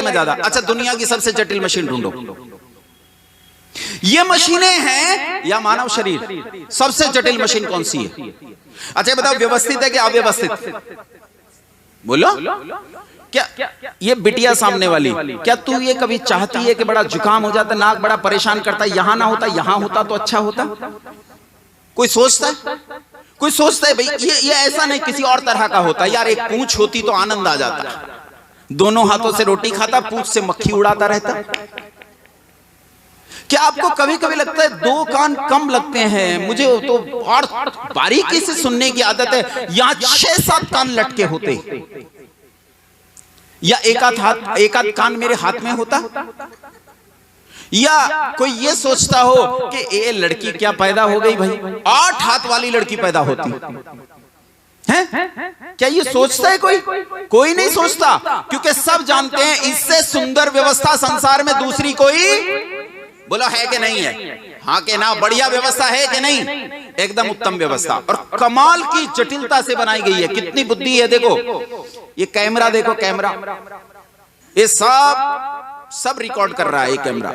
में ज्यादा। अच्छा, दुनिया की सबसे जटिल मशीन ढूंढो। ये मशीनें हैं या मानव शरीर? सबसे जटिल मशीन कौन सी है? अच्छा बताओ, व्यवस्थित है कि अव्यवस्थित? बोलो। क्या ये बिटिया सामने वाली, क्या तू ये कभी चाहती है कि बड़ा जुकाम हो जाता, नाक बड़ा परेशान करता, यहां ना होता यहां होता तो अच्छा होता? कोई सोचता है? कोई सोचता है भाई ये ऐसा नहीं किसी और तरह का होता यार, एक पूंछ होती तो आनंद आ जाता, दोनों हाथों से रोटी खाता, पूंछ से मक्खी उड़ाता रहता। क्या आपको कभी कभी लगता है दो कान कम लगते हैं? मुझे तो और बारीकी से सुनने की आदत है, यहां 6-7 कान लटके होते, या एक आध कान मेरे हाथ में होता। या कोई ये सोचता हो कि ये लड़की क्या पैदा हो गई भाई, 8 हाथ वाली लड़की पैदा होती है? क्या ये सोचता है कोई? कोई नहीं सोचता, क्योंकि सब जानते हैं इससे सुंदर व्यवस्था संसार में दूसरी कोई, बोलो है कि नहीं है? हाँ के ना? बढ़िया व्यवस्था है कि नहीं? एकदम उत्तम व्यवस्था, और कमाल की जटिलता से बनाई गई है। कितनी बुद्धि है देखो, ये कैमरा देखो, कैमरा ये सब रिकॉर्ड कर रहा है। ये कैमरा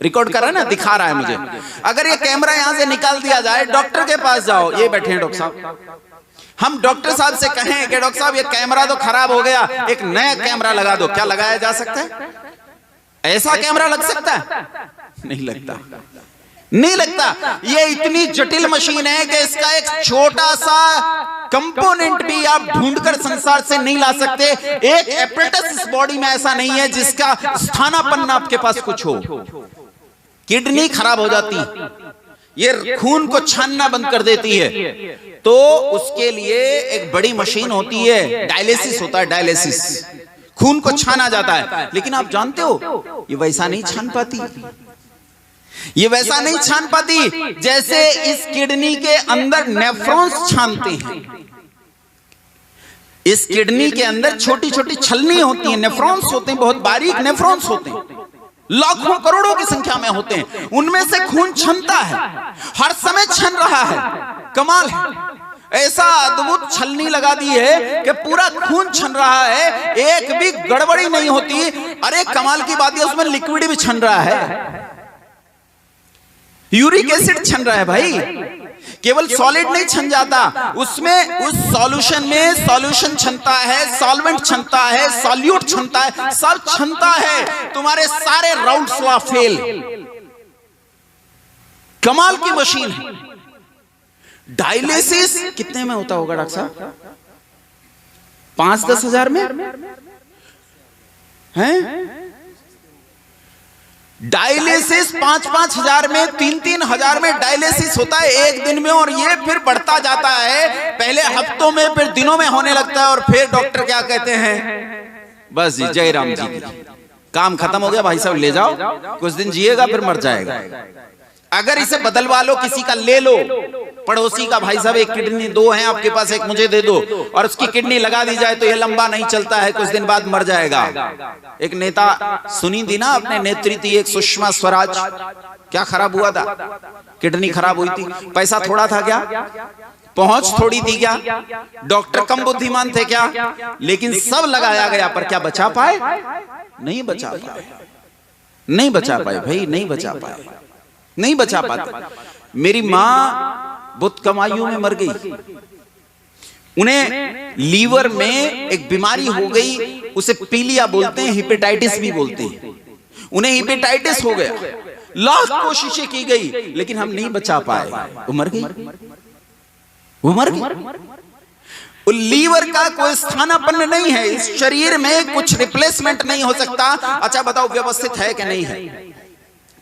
रिकॉर्ड कर रहा है ना, दिखा रहा है मुझे। अगर ये कैमरा यहां से निकाल दिया जाए, डॉक्टर के पास जाओ, ये बैठे हैं डॉक्टर साहब, हम डॉक्टर साहब से कहें कि डॉक्टर साहब ये कैमरा तो खराब हो गया, एक नया कैमरा लगा दो, क्या लगाया जा सकता है? ऐसा कैमरा लग सकता है? नहीं लगता, नहीं लगता। ये इतनी जटिल मशीन है कि इसका एक छोटा सा कंपोनेंट भी आप ढूंढकर संसार से नहीं ला सकते। एक एपरेटस इस बॉडी में ऐसा नहीं है जिसका स्थानापन्न आपके पास कुछ हो। किडनी खराब हो जाती, ये खून को छानना बंद कर देती है, तो उसके लिए एक बड़ी मशीन होती है, डायलिसिस होता है, डायलिसिस, खून को छाना जाता है। लेकिन आप जानते हो ये वैसा नहीं छान पाती, ये वैसा नहीं छान पाती जैसे इस किडनी के अंदर नेफ्रॉन्स छानते हैं। इस किडनी के अंदर छोटी छोटी छलनी होती हैं, नेफ्रॉन्स होते हैं, बहुत बारीक नेफ्रॉन्स होते हैं, लाखों करोड़ों की संख्या में होते हैं। उनमें से खून छनता है, हर समय छन रहा है। कमाल है, ऐसा अद्भुत छलनी लगा दी है कि पूरा खून छन रहा है, एक भी गड़बड़ी नहीं होती। अरे कमाल की बात है, उसमें लिक्विड भी छन रहा है, यूरिक एसिड छन रहा है भाई, केवल सॉलिड नहीं छन जाता, उसमें उस सॉल्यूशन में सॉल्यूशन छनता है, सॉल्वेंट छनता है, सॉल्यूट छनता है, सब छनता है। तुम्हारे सारे राउंड्स हुआ फेल। कमाल की मशीन है। डायलिसिस कितने में होता होगा डॉक्टर साहब? 5-10 हजार में है? डायलिसिस 5-5 हजार में, 3-3 हजार में डायलिसिस होता है एक दिन में, और ये फिर बढ़ता जाता है, पहले हफ्तों में, फिर दिनों में होने लगता है, और फिर डॉक्टर क्या कहते हैं? बस जी, जय राम जी, काम खत्म हो गया भाई साहब, ले जाओ, कुछ दिन जिएगा फिर मर जाएगा। अगर इसे बदलवा लो, किसी का ले लो, पड़ोसी का, भाई साहब एक किडनी, 2 हैं आपके पास, एक मुझे दे दो, और उसकी किडनी लगा दी जाए तो ये लंबा नहीं चलता है, कुछ दिन बाद मर जाएगा। एक नेता सुनी थी ना आपने, नेत्री थी एक, सुषमा स्वराज, क्या खराब हुआ था? किडनी खराब हुई थी। पैसा थोड़ा था क्या? पहुंच थोड़ी थी क्या? डॉक्टर कम बुद्धिमान थे क्या? लेकिन सब लगाया गया, पर क्या बचा पाए? नहीं बचा पाए, नहीं बचा पाए भाई, नहीं बचा पाए, नहीं बचा पाते। मेरी मां बहुत कम आयु में मर गई, उन्हें लीवर में एक बीमारी हो गई, उसे पीलिया बोलते हैं, हेपेटाइटिस भी बोलते हैं। उन्हें हेपेटाइटिस हो गया, लाख कोशिशें की गई, लेकिन हम नहीं बचा पाए, वो मर गई, वो मर गई। लीवर का कोई स्थानापन्न नहीं है, इस शरीर में कुछ रिप्लेसमेंट नहीं हो सकता। अच्छा बताओ, व्यवस्थित है कि नहीं है?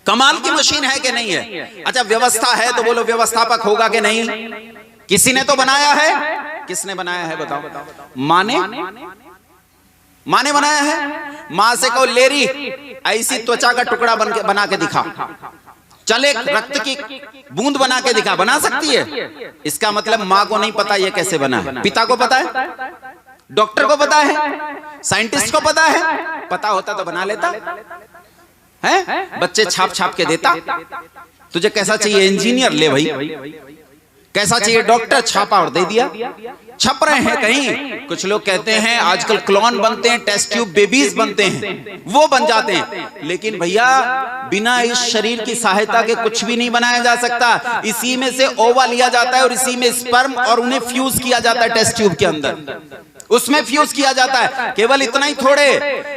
कमाल की मशीन है कि नहीं है? अच्छा व्यवस्था है तो बोलो व्यवस्थापक होगा कि नहीं? किसी ने तो बनाया है। किसने बनाया है बताओ? माँ ने बनाया है। माँ से कहो लेरी ऐसी त्वचा का टुकड़ा बना के दिखा, चले रक्त की बूंद बना के दिखा, बना सकती है? इसका मतलब माँ को नहीं पता ये कैसे बना है, पिता को पता है, डॉक्टर को पता है, साइंटिस्ट को पता है। पता होता तो बना लेता है, बच्चे छाप छाप के देता। तुझे कैसा चाहिए इंजीनियर, ले भाई, कैसा चाहिए डॉक्टर, छापा और दे दिया। छप रहे हैं कहीं। कुछ लोग कहते हैं आजकल क्लोन बनते हैं, टेस्ट ट्यूब बेबीज बनते हैं, वो बन जाते हैं। लेकिन भैया बिना इस शरीर की सहायता के कुछ भी नहीं बनाया जा सकता। इसी में से ओवा लिया जाता है और इसी में स्पर्म, और उन्हें फ्यूज किया जाता है टेस्ट ट्यूब के अंदर, उसमें फ्यूज किया जाता है। केवल इतना ही थोड़े,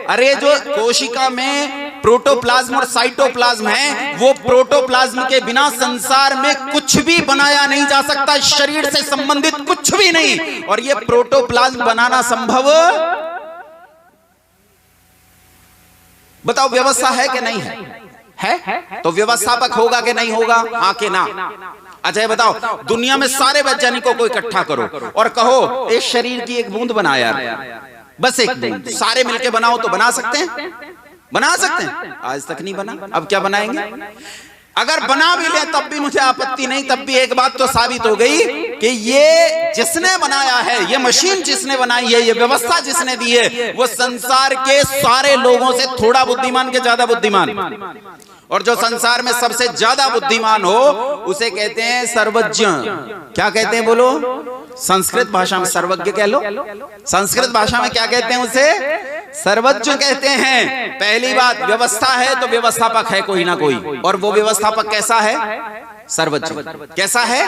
अरे जो कोशिका में प्रोटोप्लाज्म और साइटोप्लाज्म है, वो प्रोटोप्लाज्म के बिना संसार में कुछ भी बनाया नहीं जा सकता, शरीर से संबंधित कुछ भी नहीं। और ये प्रोटोप्लाज्म बनाना संभव, बताओ व्यवस्था है कि नहीं है? तो व्यवस्थापक होगा कि नहीं होगा? हाँ कि ना? अच्छा बताओ, दुनिया में सारे वैज्ञानिकों को इकट्ठा करो और कहो इस शरीर की एक बूंद बना यार, बस एक बूंद, सारे मिलके बनाओ तो बना सकते हैं? बना सकते हैं? आज तक नहीं बना, अब क्या बनाएंगे? अगर बना भी ले तब भी मुझे आपत्ति नहीं। तब भी एक बात तो साबित हो गई कि ये जिसने बनाया है, ये मशीन जिसने बनाई है, ये व्यवस्था जिसने दी है, वो संसार के सारे लोगों से थोड़ा बुद्धिमान के ज्यादा बुद्धिमान। और जो संसार में सबसे ज्यादा बुद्धिमान हो उसे कहते हैं सर्वज्ञ। क्या कहते हैं बोलो? संस्कृत भाषा में सर्वज्ञ कह लो, संस्कृत भाषा में क्या कहते हैं उसे? सर्वज्ञ कहते हैं। पहली बात, व्यवस्था है तो व्यवस्थापक है कोई ना कोई, और वो व्यवस्थापक कैसा है? सर्वज्ञ। कैसा है?